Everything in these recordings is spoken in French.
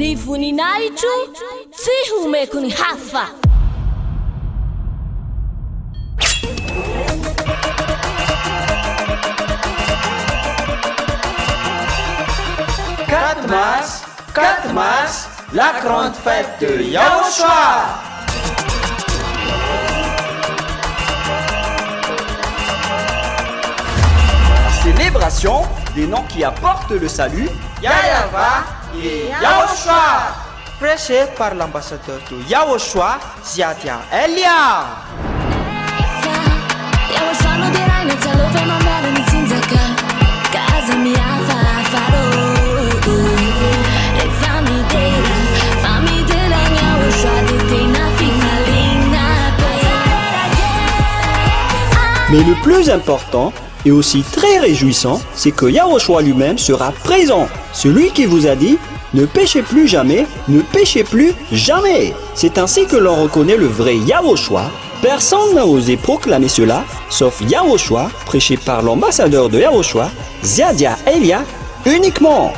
Ny voninahitro tsy homeko ny hafa. Quatre mars, la grande fête de Yahushua. Célébration des noms qui apportent le salut, Yahweh et Yahushua. Prêché par l'ambassadeur de Yahushua, Ziadia Elia. Mais le plus important et aussi très réjouissant, c'est que Yahushua lui-même sera présent. Celui qui vous a dit « Ne péchez plus jamais, ne péchez plus jamais ». C'est ainsi que l'on reconnaît le vrai Yahushua. Personne n'a osé proclamer cela, sauf Yahushua, prêché par l'ambassadeur de Yahushua, Ziadia Elia, uniquement.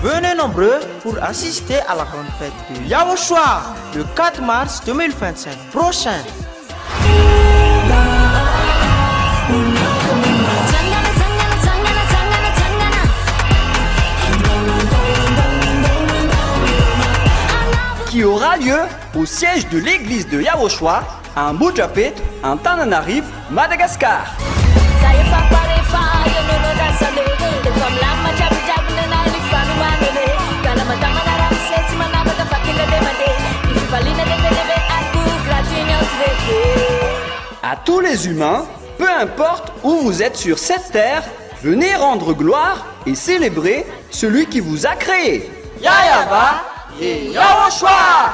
Venez nombreux pour assister à la grande fête de Yahushua le 4 mars 2025 prochain. Qui aura lieu au siège de l'église de Yahushua à Mujapet, en Tananarive, Madagascar. À tous les humains, peu importe où vous êtes sur cette terre, venez rendre gloire et célébrer celui qui vous a créé. Yahweh et Yahushua.